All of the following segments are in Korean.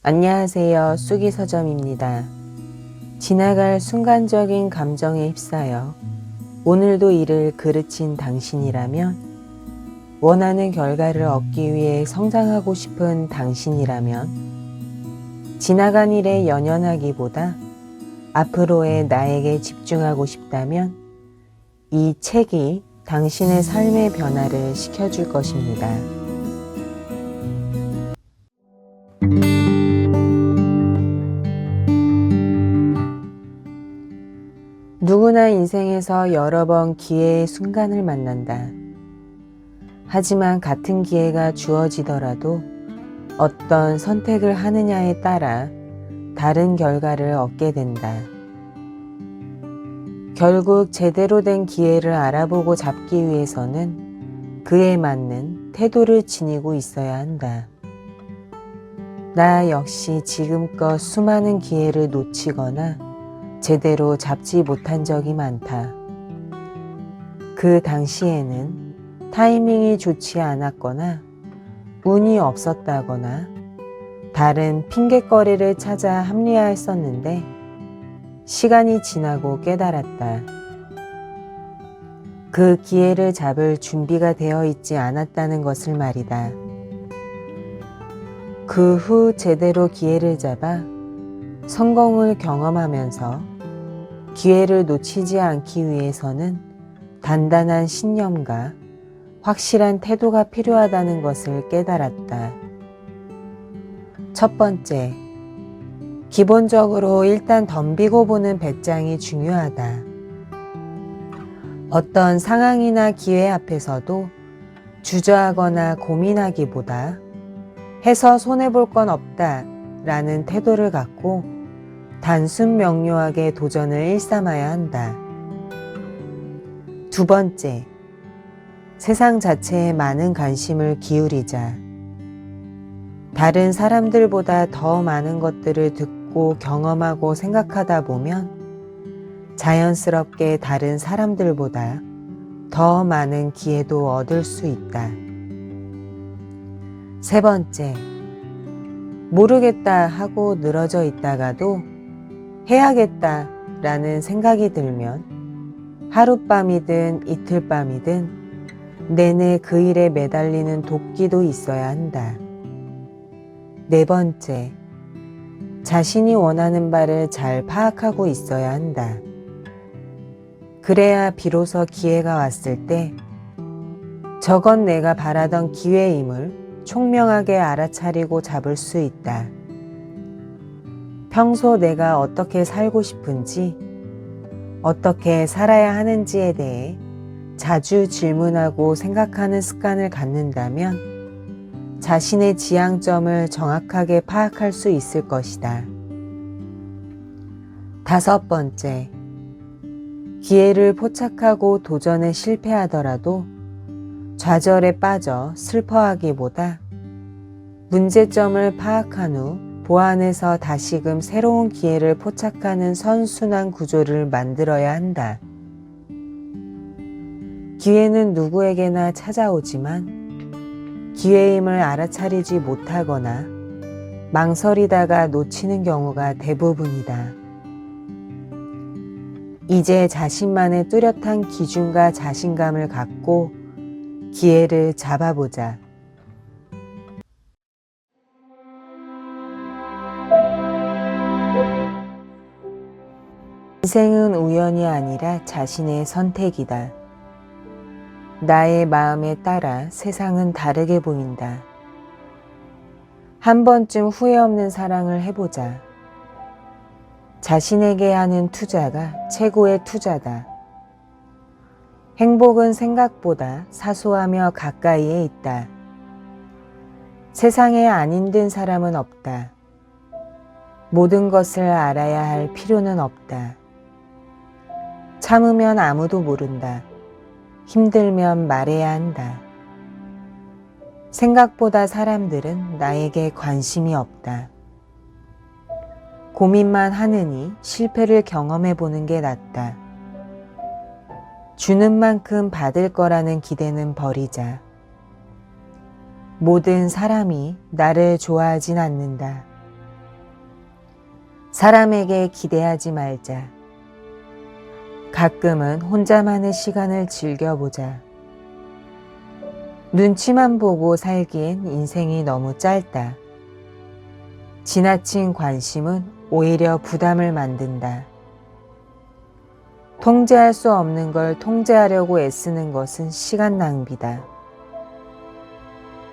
안녕하세요. 쑥이 서점입니다. 지나갈 순간적인 감정에 휩싸여 오늘도 이를 그르친 당신이라면, 원하는 결과를 얻기 위해 성장하고 싶은 당신이라면, 지나간 일에 연연하기보다 앞으로의 나에게 집중하고 싶다면 이 책이 당신의 삶의 변화를 시켜줄 것입니다. 누구나 인생에서 여러 번 기회의 순간을 만난다. 하지만 같은 기회가 주어지더라도 어떤 선택을 하느냐에 따라 다른 결과를 얻게 된다. 결국 제대로 된 기회를 알아보고 잡기 위해서는 그에 맞는 태도를 지니고 있어야 한다. 나 역시 지금껏 수많은 기회를 놓치거나 제대로 잡지 못한 적이 많다. 그 당시에는 타이밍이 좋지 않았거나 운이 없었다거나 다른 핑곗거리를 찾아 합리화했었는데, 시간이 지나고 깨달았다. 그 기회를 잡을 준비가 되어 있지 않았다는 것을 말이다. 그 후 제대로 기회를 잡아 성공을 경험하면서 기회를 놓치지 않기 위해서는 단단한 신념과 확실한 태도가 필요하다는 것을 깨달았다. 첫 번째, 기본적으로 일단 덤비고 보는 배짱이 중요하다. 어떤 상황이나 기회 앞에서도 주저하거나 고민하기보다 해서 손해볼 건 없다 라는 태도를 갖고 단순 명료하게 도전을 일삼아야 한다. 두 번째, 세상 자체에 많은 관심을 기울이자. 다른 사람들보다 더 많은 것들을 듣고 경험하고 생각하다 보면 자연스럽게 다른 사람들보다 더 많은 기회도 얻을 수 있다. 세 번째, 모르겠다 하고 늘어져 있다가도 해야겠다 라는 생각이 들면 하룻밤이든 이틀밤이든 내내 그 일에 매달리는 도끼도 있어야 한다. 네 번째, 자신이 원하는 바를 잘 파악하고 있어야 한다. 그래야 비로소 기회가 왔을 때 저건 내가 바라던 기회임을 총명하게 알아차리고 잡을 수 있다. 평소 내가 어떻게 살고 싶은지, 어떻게 살아야 하는지에 대해 자주 질문하고 생각하는 습관을 갖는다면 자신의 지향점을 정확하게 파악할 수 있을 것이다. 다섯 번째, 기회를 포착하고 도전에 실패하더라도 좌절에 빠져 슬퍼하기보다 문제점을 파악한 후 보완해서 다시금 새로운 기회를 포착하는 선순환 구조를 만들어야 한다. 기회는 누구에게나 찾아오지만 기회임을 알아차리지 못하거나 망설이다가 놓치는 경우가 대부분이다. 이제 자신만의 뚜렷한 기준과 자신감을 갖고 기회를 잡아보자. 인생은 우연이 아니라 자신의 선택이다. 나의 마음에 따라 세상은 다르게 보인다. 한 번쯤 후회 없는 사랑을 해보자. 자신에게 하는 투자가 최고의 투자다. 행복은 생각보다 사소하며 가까이에 있다. 세상에 안 힘든 사람은 없다. 모든 것을 알아야 할 필요는 없다. 참으면 아무도 모른다. 힘들면 말해야 한다. 생각보다 사람들은 나에게 관심이 없다. 고민만 하느니 실패를 경험해 보는 게 낫다. 주는 만큼 받을 거라는 기대는 버리자. 모든 사람이 나를 좋아하진 않는다. 사람에게 기대하지 말자. 가끔은 혼자만의 시간을 즐겨보자. 눈치만 보고 살기엔 인생이 너무 짧다. 지나친 관심은 오히려 부담을 만든다. 통제할 수 없는 걸 통제하려고 애쓰는 것은 시간 낭비다.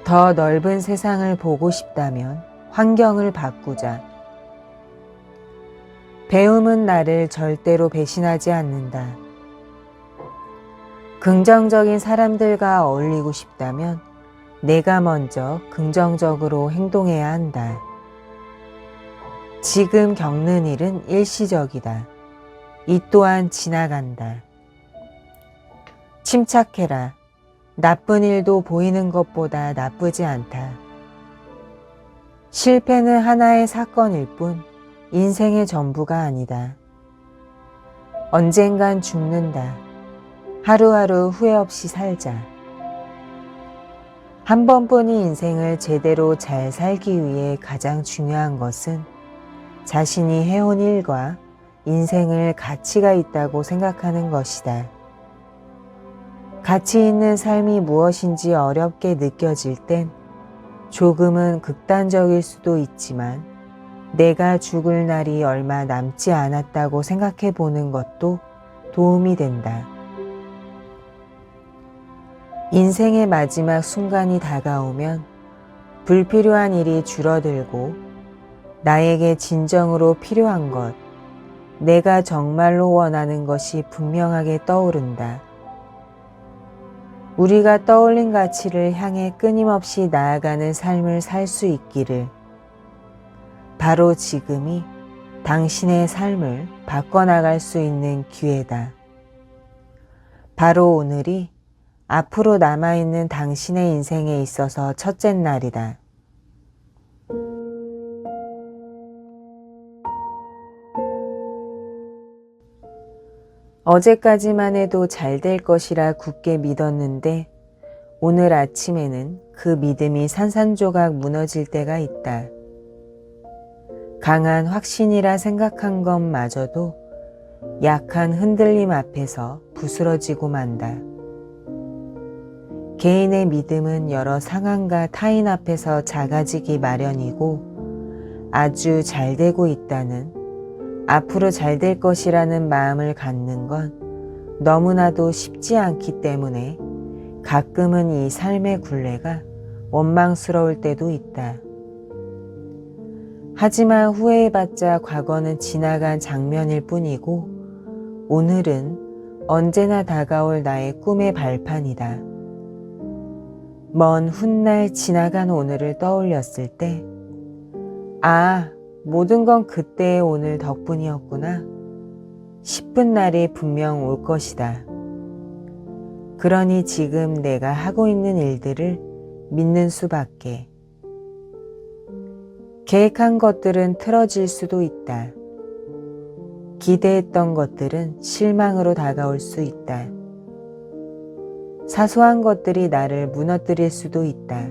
더 넓은 세상을 보고 싶다면 환경을 바꾸자. 배움은 나를 절대로 배신하지 않는다. 긍정적인 사람들과 어울리고 싶다면 내가 먼저 긍정적으로 행동해야 한다. 지금 겪는 일은 일시적이다. 이 또한 지나간다. 침착해라. 나쁜 일도 보이는 것보다 나쁘지 않다. 실패는 하나의 사건일 뿐 인생의 전부가 아니다. 언젠간 죽는다. 하루하루 후회 없이 살자. 한 번뿐인 인생을 제대로 잘 살기 위해 가장 중요한 것은 자신이 해온 일과 인생을 가치가 있다고 생각하는 것이다. 가치 있는 삶이 무엇인지 어렵게 느껴질 땐 조금은 극단적일 수도 있지만 내가 죽을 날이 얼마 남지 않았다고 생각해 보는 것도 도움이 된다. 인생의 마지막 순간이 다가오면 불필요한 일이 줄어들고 나에게 진정으로 필요한 것, 내가 정말로 원하는 것이 분명하게 떠오른다. 우리가 떠올린 가치를 향해 끊임없이 나아가는 삶을 살 수 있기를. 바로 지금이 당신의 삶을 바꿔나갈 수 있는 기회다. 바로 오늘이 앞으로 남아있는 당신의 인생에 있어서 첫째 날이다. 어제까지만 해도 잘 될 것이라 굳게 믿었는데 오늘 아침에는 그 믿음이 산산조각 무너질 때가 있다. 강한 확신이라 생각한 것마저도 약한 흔들림 앞에서 부스러지고 만다. 개인의 믿음은 여러 상황과 타인 앞에서 작아지기 마련이고 아주 잘 되고 있다는, 앞으로 잘 될 것이라는 마음을 갖는 건 너무나도 쉽지 않기 때문에 가끔은 이 삶의 굴레가 원망스러울 때도 있다. 하지만 후회해봤자 과거는 지나간 장면일 뿐이고 오늘은 언제나 다가올 나의 꿈의 발판이다. 먼 훗날 지나간 오늘을 떠올렸을 때 모든 건 그때의 오늘 덕분이었구나 싶은 날이 분명 올 것이다. 그러니 지금 내가 하고 있는 일들을 믿는 수밖에. 계획한 것들은 틀어질 수도 있다. 기대했던 것들은 실망으로 다가올 수 있다. 사소한 것들이 나를 무너뜨릴 수도 있다.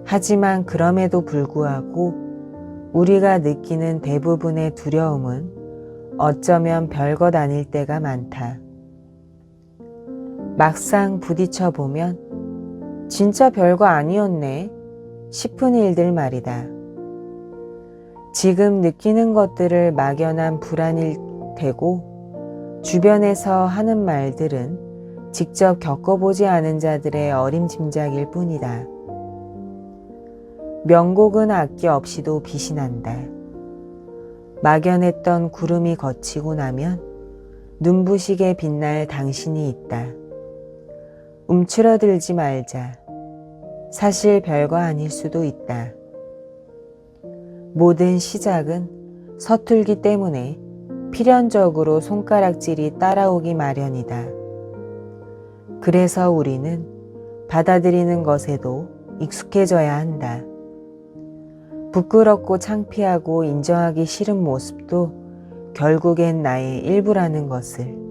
하지만 그럼에도 불구하고 우리가 느끼는 대부분의 두려움은 어쩌면 별것 아닐 때가 많다. 막상 부딪혀 보면 진짜 별거 아니었네 싶은 일들 말이다. 지금 느끼는 것들을 막연한 불안일 테고 주변에서 하는 말들은 직접 겪어보지 않은 자들의 어림짐작일 뿐이다. 명곡은 악기 없이도 빛이 난다. 막연했던 구름이 걷히고 나면 눈부시게 빛날 당신이 있다. 움츠러들지 말자. 사실 별거 아닐 수도 있다. 모든 시작은 서툴기 때문에 필연적으로 손가락질이 따라오기 마련이다. 그래서 우리는 받아들이는 것에도 익숙해져야 한다. 부끄럽고 창피하고 인정하기 싫은 모습도 결국엔 나의 일부라는 것을.